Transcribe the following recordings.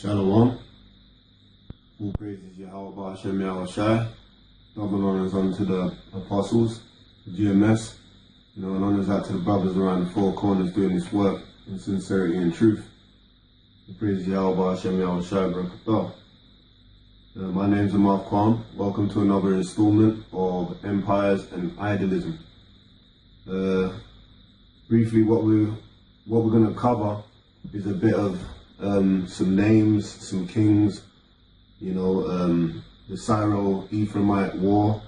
Shalom. All praises Yahweh Hashem Yahushai. Double honors unto the apostles, the GMS, and honors out to the brothers around the four corners doing this work in sincerity and truth. All praises Yahweh Hashem Yahushai Barakatah. My name's Amar Kwam. Welcome to another installment of Empires and Idolism. Briefly, what we're going to cover is a bit of some names, some kings, the Syro-Ephraimite War,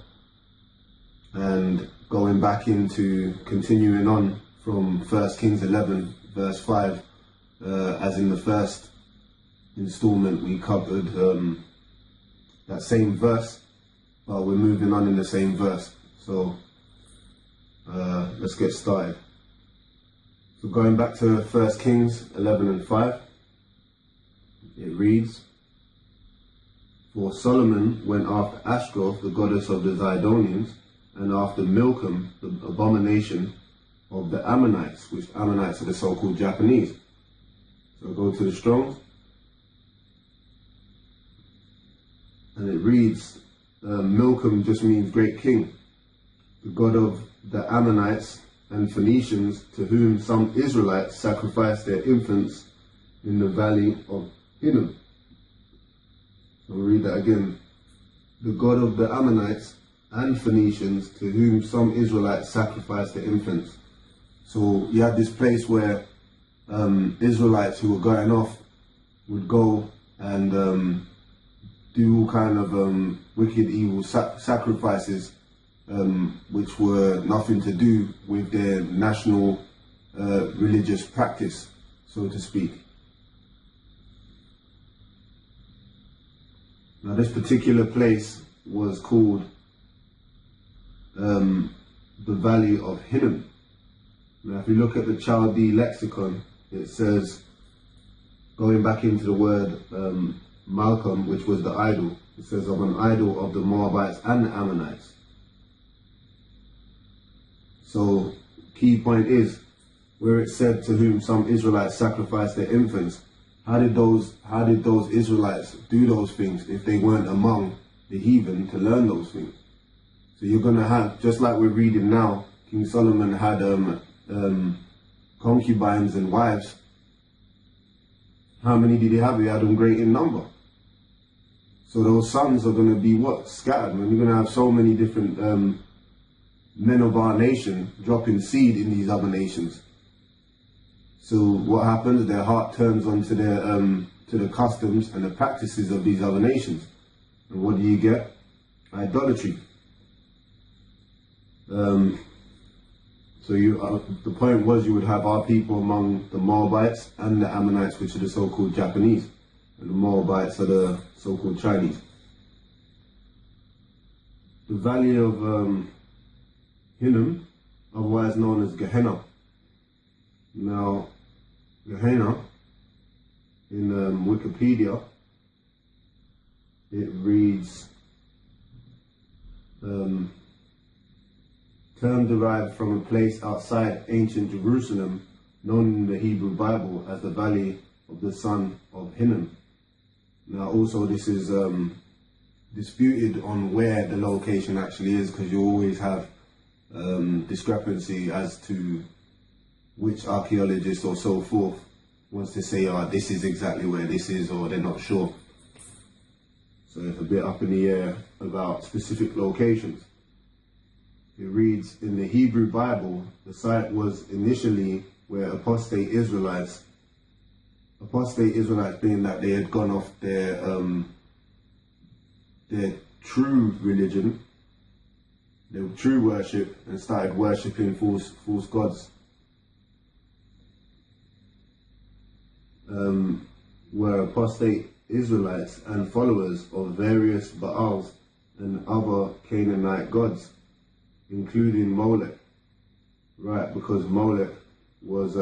and going back into continuing on from 1 Kings 11 verse 5, as in the first installment we covered that same verse, but we're moving on in the same verse. So let's get started. So going back to 1 Kings 11 and 5, it reads, "For Solomon went after Ashtaroth, the goddess of the Zidonians, and after Milcom, the abomination of the Ammonites," which Ammonites are the so-called Japanese. So go to the Strong's, and it reads, Milcom just means great king, the god of the Ammonites and Phoenicians, to whom some Israelites sacrificed their infants in the valley of Hinnom. I'll read that again. The god of the Ammonites and Phoenicians, to whom some Israelites sacrificed their infants. So you had this place where Israelites who were going off would go and do all kind of wicked, evil sacrifices, which were nothing to do with their national religious practice, so to speak. Now this particular place was called the Valley of Hinnom. Now if you look at the Chaldee lexicon, it says, going back into the word Malcolm, which was the idol, it says of an idol of the Moabites and the Ammonites. So key point is, where it said to whom some Israelites sacrificed their infants, how did those Israelites do those things if they weren't among the heathen to learn those things? So you're going to have, just like we're reading now, King Solomon had concubines and wives. How many did he have? He had them great in number. So those sons are going to be what? Scattered. Man. You're going to have so many different men of our nation dropping seed in these other nations. So what happens? Their heart turns onto their to the customs and the practices of these other nations. And what do you get? Idolatry. So the point was you would have our people among the Moabites and the Ammonites, which are the so-called Japanese, and the Moabites are the so-called Chinese. The Valley of Hinnom, otherwise known as Gehenna. Now, Gehenna, in Wikipedia, it reads, term derived from a place outside ancient Jerusalem, known in the Hebrew Bible as the Valley of the Son of Hinnom. Now also this is disputed on where the location actually is, because you always have discrepancy as to which archaeologist or so forth wants to say, oh, this is exactly where this is, or they're not sure. So it's a bit up in the air about specific locations. It reads, in the Hebrew Bible, the site was initially where apostate Israelites being that they had gone off their true religion, their true worship, and started worshipping false gods, were apostate Israelites and followers of various Baals and other Canaanite gods, including Molech. Right, because Molech was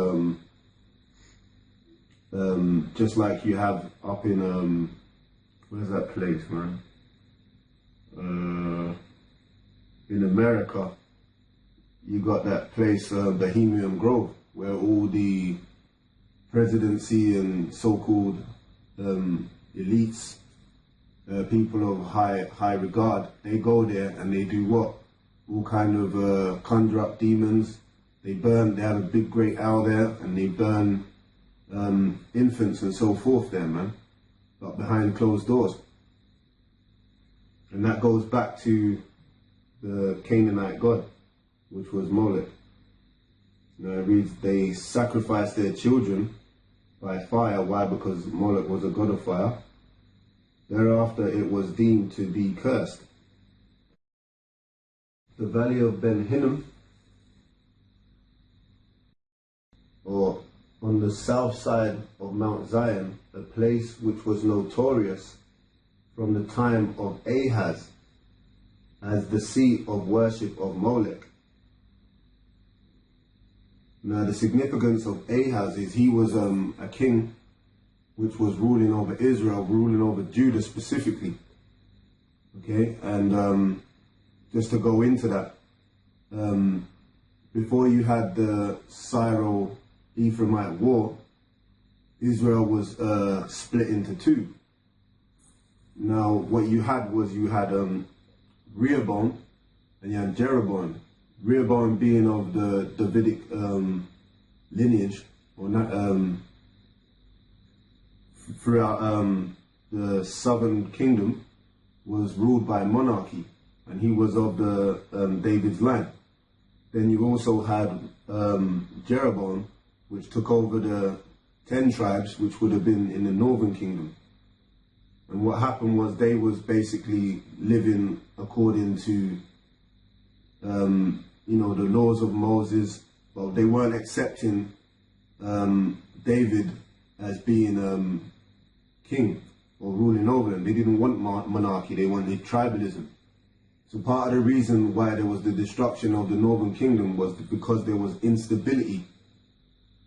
just like you have up in where's that place, man? In America, you got that place, Bohemian Grove, where all the presidency and so-called elites, people of high regard, they go there and they do what? All kind of conjure up demons. They have a big great owl there, and they burn infants and so forth there, man, but behind closed doors. And that goes back to the Canaanite god, which was Molech. Now it reads, they sacrificed their children by fire. Why? Because Molech was a god of fire. Thereafter it was deemed to be cursed. The Valley of Ben Hinnom, or on the south side of Mount Zion, a place which was notorious from the time of Ahaz as the seat of worship of Molech. Now the significance of Ahaz is he was a king which was ruling over Israel, ruling over Judah specifically. Okay, and just to go into that, before you had the Syro-Ephraimite war, Israel was split into two. Now what you had was Rehoboam and you had Jeroboam. Rehoboam being of the Davidic lineage, or not, throughout the southern kingdom, was ruled by monarchy, and he was of the David's line. Then you also had Jeroboam, which took over the 10 tribes, which would have been in the northern kingdom. And what happened was they was basically living according to the laws of Moses. Well, they weren't accepting David as being king or ruling over them. They didn't want monarchy, they wanted tribalism. So part of the reason why there was the destruction of the northern kingdom was because there was instability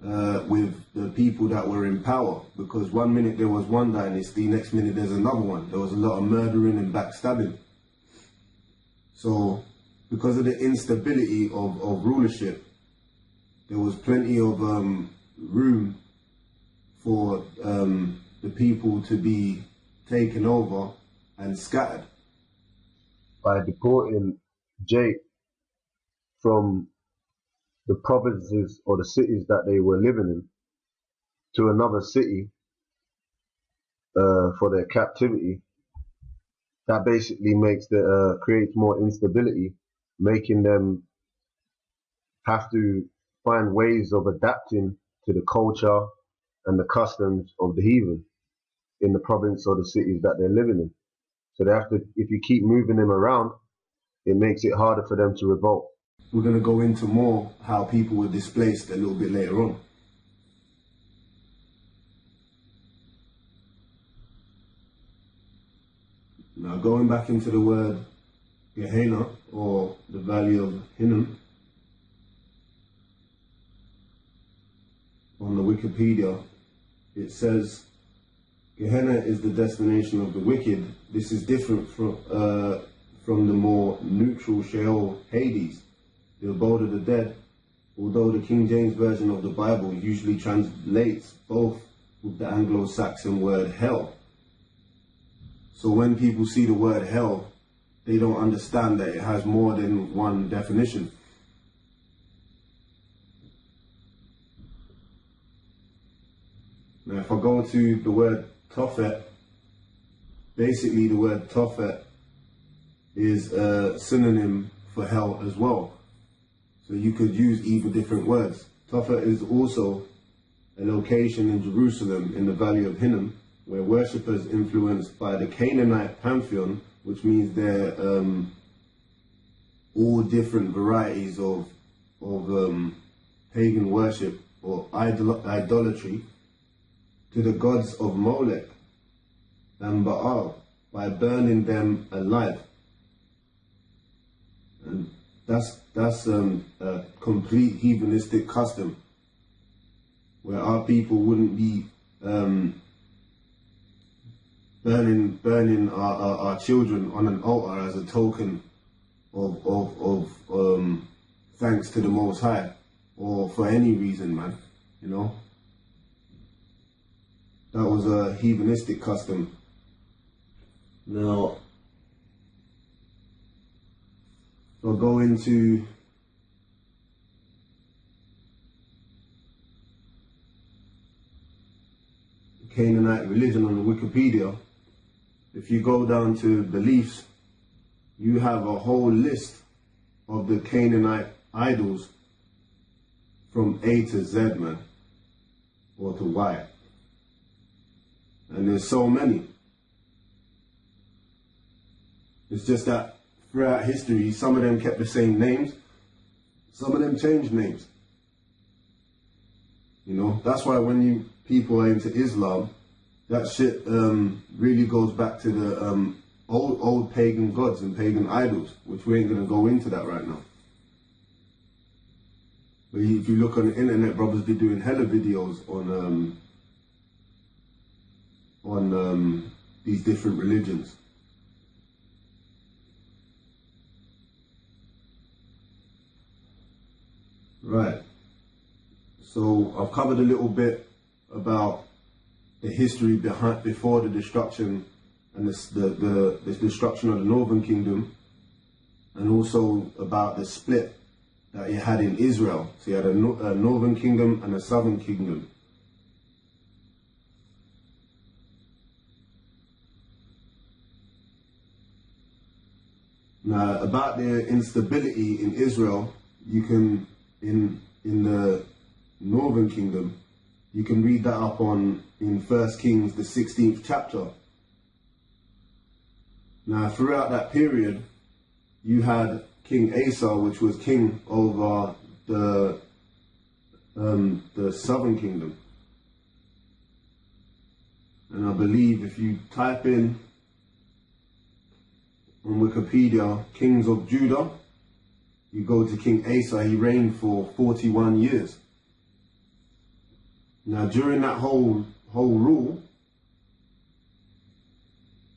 with the people that were in power. Because one minute there was one dynasty, next minute there's another one. There was a lot of murdering and backstabbing. So because of the instability of rulership, there was plenty of room for the people to be taken over and scattered. By deporting Jake from the provinces or the cities that they were living in to another city for their captivity, that basically creates more instability, making them have to find ways of adapting to the culture and the customs of the heathen in the province or the cities that they're living in. So they have to, if you keep moving them around, it makes it harder for them to revolt. We're going to go into more how people were displaced a little bit later on. Now going back into the word Gehenna, or the Valley of Hinnom, on the Wikipedia, it says Gehenna is the destination of the wicked. This is different from the more neutral Sheol, Hades, the abode of the dead, although the King James Version of the Bible usually translates both with the Anglo-Saxon word hell. So when people see the word hell, they don't understand that it has more than one definition. Now if I go to the word Tophet, basically the word Tophet is a synonym for hell as well. So you could use either different words. Tophet is also a location in Jerusalem in the Valley of Hinnom, where worshippers influenced by the Canaanite pantheon, which means they're all different varieties of pagan worship or idolatry to the gods of Molech and Baal by burning them alive. And that's a complete heathenistic custom, where our people wouldn't be burning our children on an altar as a token of thanks to the Most High, or for any reason, man, you know. That was a heathenistic custom. Now, I'll go into Canaanite religion on Wikipedia. If you go down to beliefs, you have a whole list of the Canaanite idols from A to Z, man, or to Y. And there's so many. It's just that throughout history, some of them kept the same names, some of them changed names. You know, that's why when people are into Islam, that shit really goes back to the old pagan gods and pagan idols, which we ain't gonna go into that right now. But if you look on the internet, brothers be doing hella videos on these different religions. Right. So I've covered a little bit about the history before the destruction and the destruction of the Northern Kingdom, and also about the split that you had in Israel. So you had a Northern Kingdom and a Southern Kingdom. Now, about the instability in Israel, you can, in the Northern Kingdom, you can read that up in 1 Kings, the 16th chapter. Now, throughout that period, you had King Asa, which was king over the Southern Kingdom. And I believe if you type in on Wikipedia, Kings of Judah, you go to King Asa, he reigned for 41 years. Now, during that whole rule,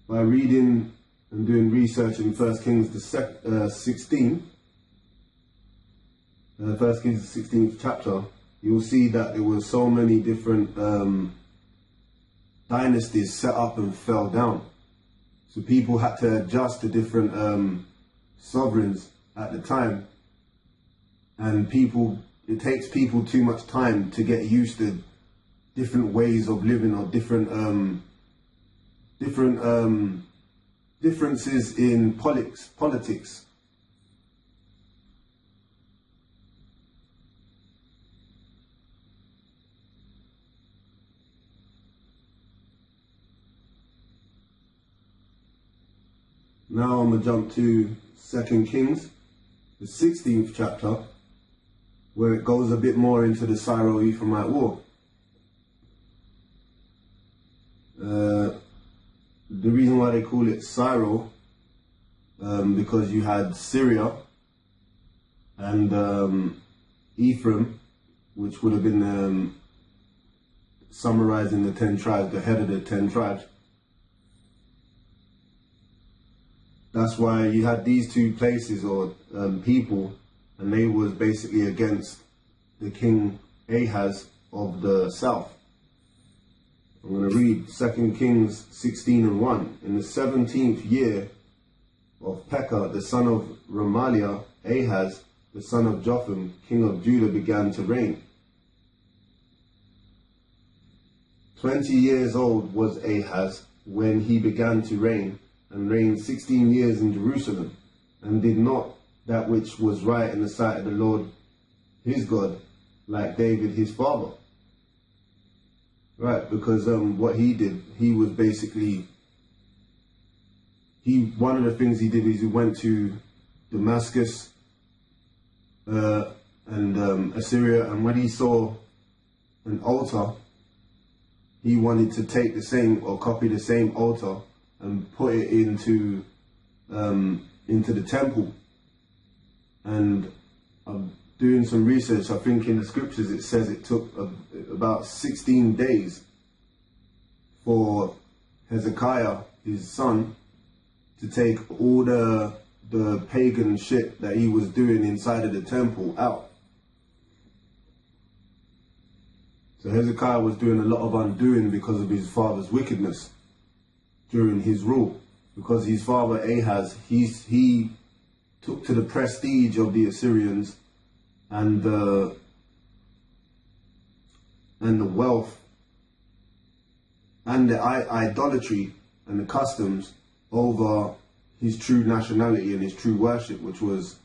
by reading and doing research in 1 Kings the 16th the 16th chapter, you'll see that there were so many different dynasties set up and fell down. So people had to adjust to different sovereigns at the time, and it takes people too much time to get used to different ways of living, or differences in politics. Now I'm gonna jump to 2 Kings, the 16th chapter, where it goes a bit more into the Syro-Ephraimite war. The reason why they call it Syro, because you had Syria and Ephraim, which would have been summarizing the 10 tribes, the head of the 10 tribes. That's why you had these two places or people, and they was basically against the king Ahaz of the south. I'm going to read 2 Kings 16:1. In the 17th year of Pekah, the son of Remaliah, Ahaz, the son of Jotham, king of Judah, began to reign. 20 years old was Ahaz when he began to reign, and reigned 16 years in Jerusalem, and did not that which was right in the sight of the Lord his God, like David his father. Right, because what he did, he was basically, one of the things he did is he went to Damascus and Assyria, and when he saw an altar, he wanted to take the same, or copy the same altar and put it into the temple. And I'm doing some research. I think in the scriptures it says it took about 16 days for Hezekiah, his son, to take all the pagan shit that he was doing inside of the temple out. So Hezekiah was doing a lot of undoing because of his father's wickedness during his rule. Because his father Ahaz, he took to the prestige of the Assyrians and the wealth and the idolatry and the customs over his true nationality and his true worship, which was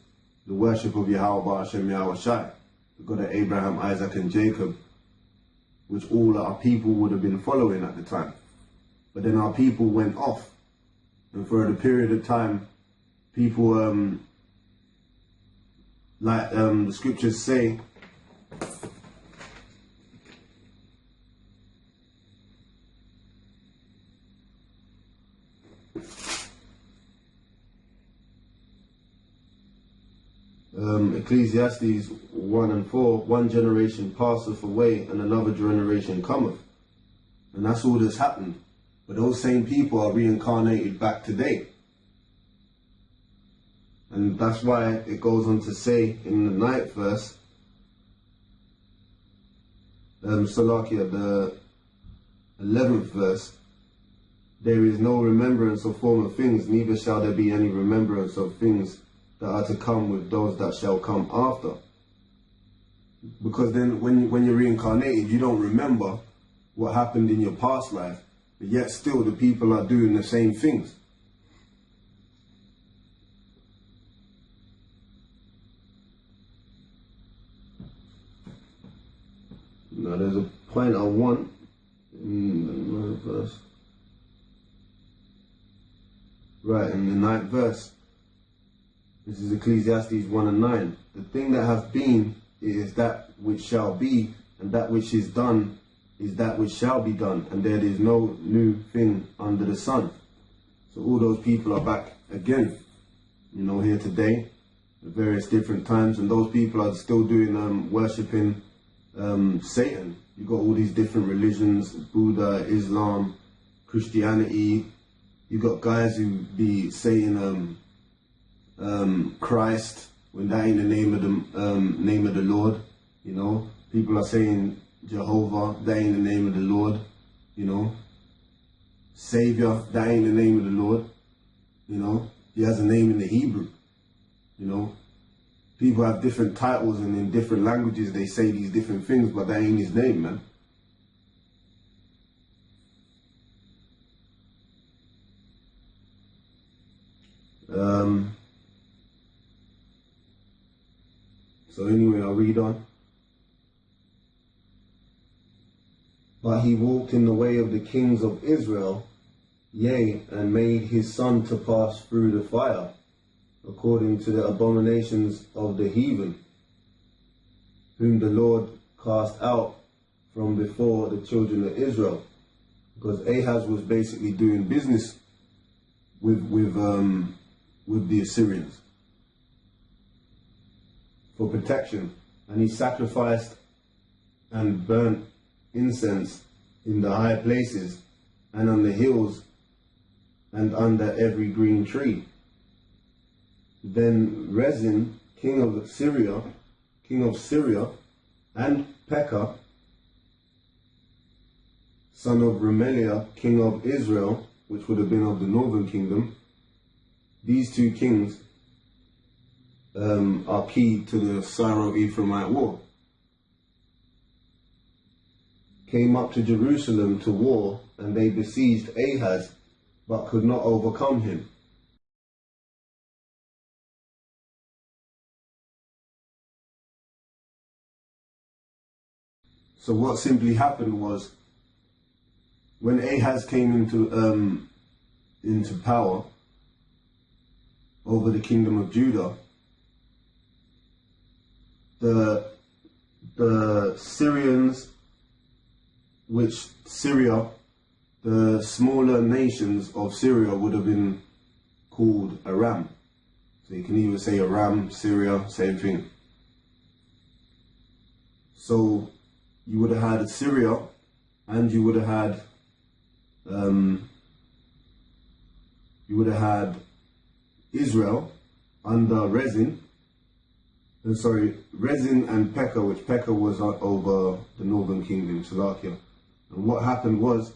the worship of Yahweh Hashem Yahweh Shai, the God of Abraham, Isaac and Jacob, which all our people would have been following at the time. But then our people went off, and for a period of time, people, the scriptures say, Ecclesiastes 1:4, one generation passeth away and another generation cometh. And that's all that's happened. But those same people are reincarnated back today. And that's why it goes on to say in the 9th verse, Salakia, the 11th verse, there is no remembrance of former things, neither shall there be any remembrance of things that are to come with those that shall come after. Because then when you're reincarnated, you don't remember what happened in your past life, but yet still the people are doing the same things. Now there's a point I want in the verse. Right, in the 9th verse. This is Ecclesiastes 1:9. The thing that hath been is that which shall be, and that which is done is that which shall be done, and there is no new thing under the sun. So all those people are back again, here today, at various different times, and those people are still doing worshipping Satan. You got all these different religions, Buddha, Islam, Christianity. You got guys who be saying Christ when that ain't the name of the Lord. People are saying Jehovah, that ain't the name of the Lord. Savior, that ain't the name of the Lord. He has a name in the Hebrew. People have different titles, and in different languages they say these different things, but that ain't his name, man. So anyway, I'll read on. But he walked in the way of the kings of Israel, yea, and made his son to pass through the fire, according to the abominations of the heathen, whom the Lord cast out from before the children of Israel. Because Ahaz was basically doing business with the Assyrians for protection, and he sacrificed and burnt incense in the high places and on the hills and under every green tree. Then Rezin king of Syria, and Pekah, son of Remaliah, king of Israel, which would have been of the northern kingdom. These two kings are key to the Syro-Ephraimite war. Came up to Jerusalem to war, and they besieged Ahaz, but could not overcome him. So what simply happened was, when Ahaz came into power over the kingdom of Judah, the Syrians, which Syria, the smaller nations of Syria would have been called Aram. So you can either say Aram, Syria, same thing. So you would have had Syria, and you would have had Israel under Rezin and Pekah, which Pekah was over the northern kingdom, Salakia. And what happened was,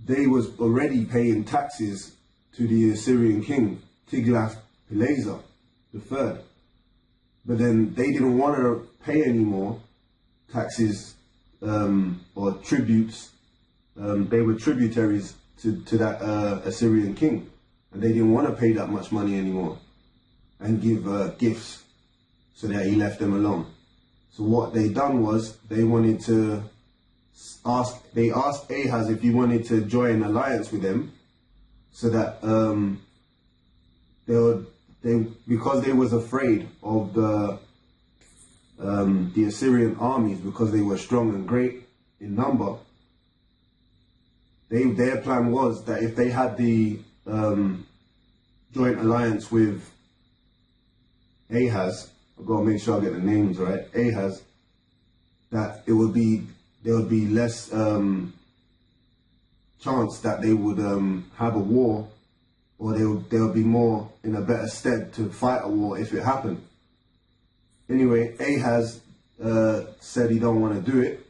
they was already paying taxes to the Assyrian king, Tiglath-Pileser III. But then they didn't want to pay any more taxes or tributes. They were tributaries to that Assyrian king, and they didn't want to pay that much money anymore and give gifts, so that he left them alone. So what they done was, they asked Ahaz if he wanted to join an alliance with them, so that because they was afraid of the Assyrian armies, because they were strong and great in number. Their plan was that if they had the joint alliance with Ahaz, I've got to make sure I get the names right, Ahaz, that there would be less chance that they would have a war, or they'll be more in a better stead to fight a war if it happened. Anyway, Ahaz said he don't want to do it,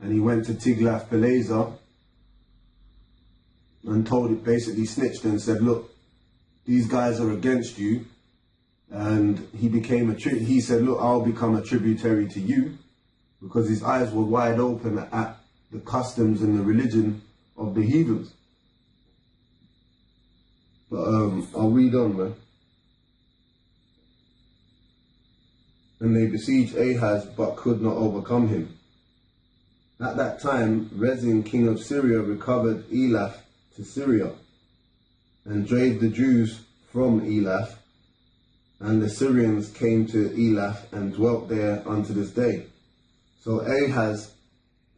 and he went to Tiglath-Pileser and basically snitched and said, look, these guys are against you. And he said, look, I'll become a tributary to you, because his eyes were wide open at the customs and the religion of the heathens. But I'll read on, man. And they besieged Ahaz, but could not overcome him. At that time, Rezin, king of Syria, recovered Elath to Syria, and drave the Jews from Elath, and the Syrians came to Elath and dwelt there unto this day. So Ahaz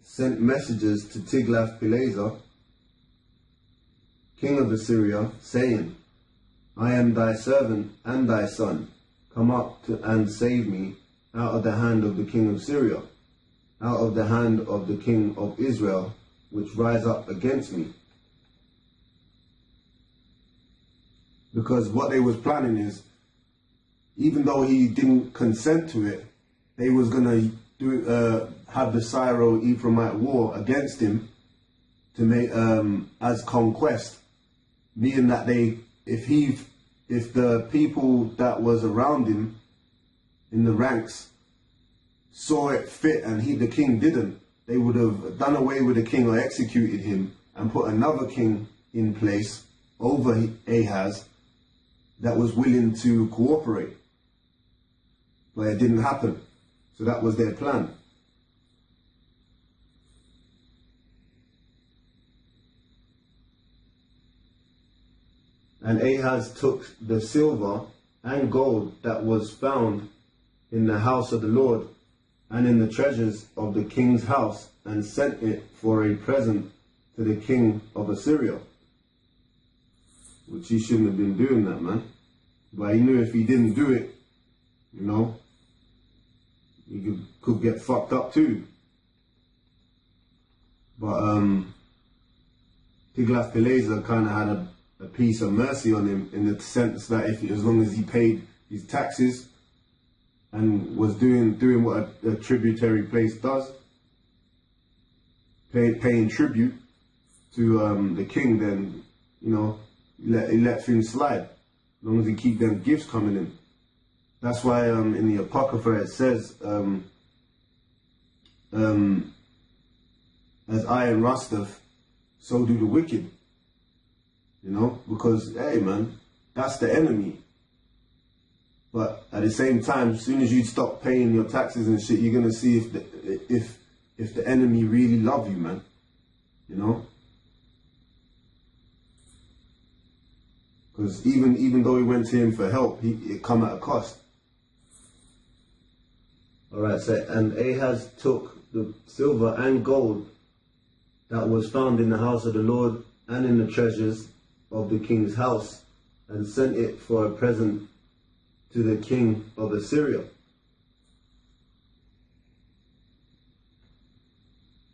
sent messengers to Tiglath-Pileser, king of Assyria, saying, I am thy servant and thy son. Come up and save me out of the hand of the king of Syria, out of the hand of the king of Israel, which rise up against me. Because what they was planning is, even though he didn't consent to it, they was going to have the Syro-Ephraimite war against him to make as conquest, meaning that if the people that was around him in the ranks saw it fit and the king didn't, they would have done away with the king or executed him and put another king in place over Ahaz that was willing to cooperate. But it didn't happen. So that was their plan. And Ahaz took the silver and gold that was found in the house of the Lord and in the treasures of the king's house, and sent it for a present to the king of Assyria. Which he shouldn't have been doing that, man. But he knew if he didn't do it, you know, he could get fucked up too. But Tiglath-Pileser kind of had a piece of mercy on him, in the sense that as long as he paid his taxes and was doing what a tributary place does, paying tribute to the king, then, you know, he let things slide, as long as he keep them gifts coming in. That's why in the Apocrypha it says, as iron rusteth, so do the wicked. You know, because, hey man, that's the enemy. But at the same time, as soon as you stop paying your taxes and shit, you're gonna see if the enemy really love you, man. You know? Because even though he went to him for help, it come at a cost. Alright, so, and Ahaz took the silver and gold that was found in the house of the Lord and in the treasures of the king's house, and sent it for a present to the king of Assyria.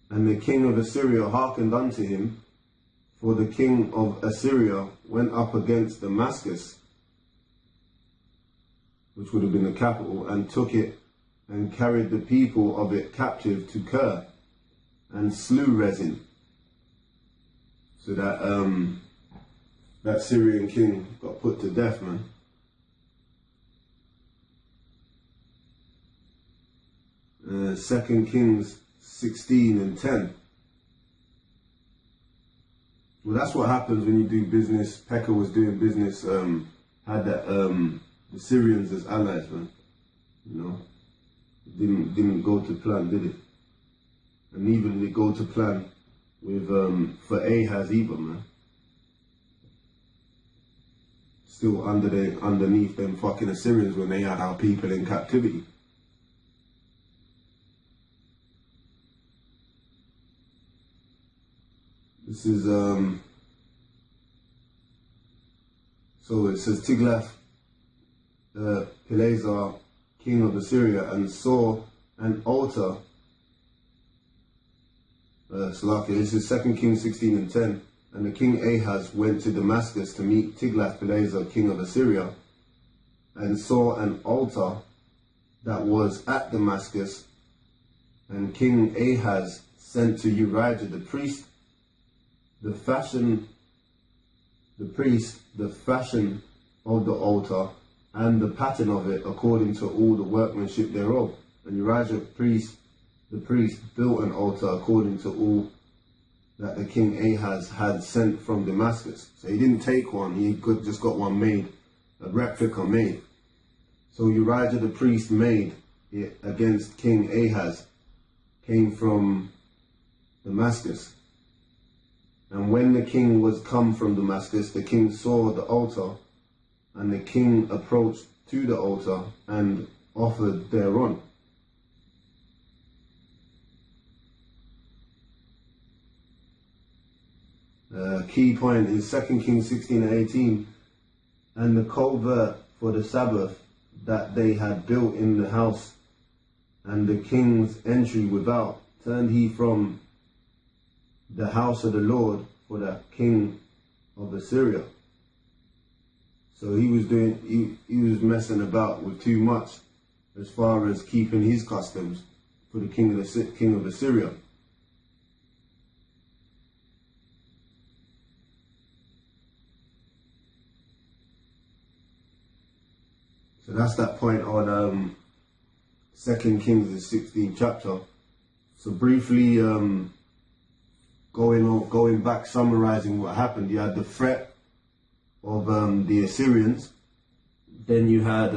And the king of Assyria hearkened unto him, for the king of Assyria went up against Damascus, which would have been the capital, and took it, and carried the people of it captive to Kir, and slew Rezin. So that Syrian king got put to death, man. 2 Kings 16 and 10. Well, that's what happens when you do business. Pekah was doing business, had the Syrians as allies, man. You know, it didn't go to plan, did it? And even did it go to plan with for Ahaz either, man. Still underneath them fucking Assyrians when they had our people in captivity. This is so it says Tiglath-Pileser, king of Assyria, and saw an altar. This is 2 Kings 16 and 10. And the king Ahaz went to Damascus to meet Tiglath-Pileser, king of Assyria, and saw an altar that was at Damascus. And King Ahaz sent to Urijah the priest, the fashion of the altar and the pattern of it according to all the workmanship thereof. And Urijah the priest built an altar according to all that the king Ahaz had sent from Damascus. So he didn't take one, he just got one made, a replica made. So Urijah the priest made it against King Ahaz, came from Damascus. And when the king was come from Damascus, the king saw the altar, and the king approached to the altar and offered thereon. Key point is 2 Kings 16 and 18. And the covert for the Sabbath that they had built in the house, and the king's entry without, turned he from the house of the Lord for the king of Assyria. So he was messing about with too much as far as keeping his customs for the king of Assyria. So that's that point on 2 Kings, the 16th chapter. So briefly, going back, summarizing what happened, you had the threat of the Assyrians. Then you had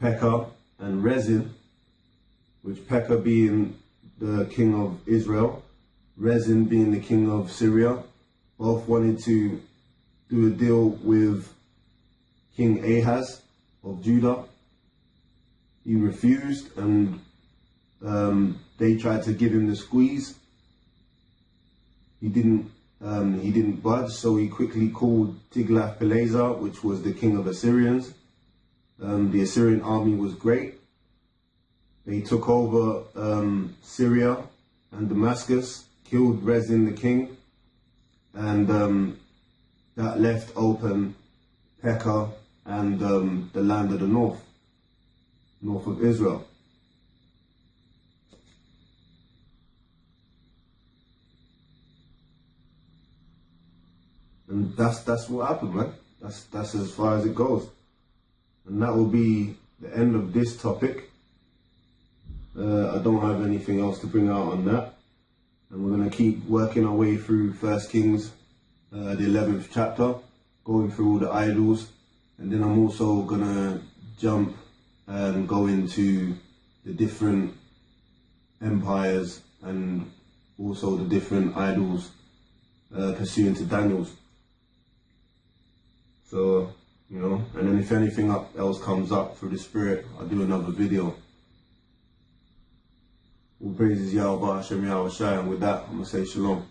Pekah and Rezin, which Pekah being the king of Israel, Rezin being the king of Syria. Both wanted to do a deal with King Ahaz of Judah. He refused, and they tried to give him the squeeze. He didn't budge, so he quickly called Tiglath-Pileser, which was the king of Assyrians. The Assyrian army was great. They took over Syria and Damascus, killed Rezin the king, and that left open Pekah and the land of the north of Israel. And that's what happened, man. That's as far as it goes. And that will be the end of this topic. I don't have anything else to bring out on that. And we're going to keep working our way through 1 Kings, the 11th chapter, going through all the idols. And then I'm also going to jump and go into the different empires and also the different idols pursuant to Daniel's. So, you know, and then if anything else comes up through the Spirit, I'll do another video. All praises Yahweh Hashem Yahweh Shai, and with that, I'm going to say shalom.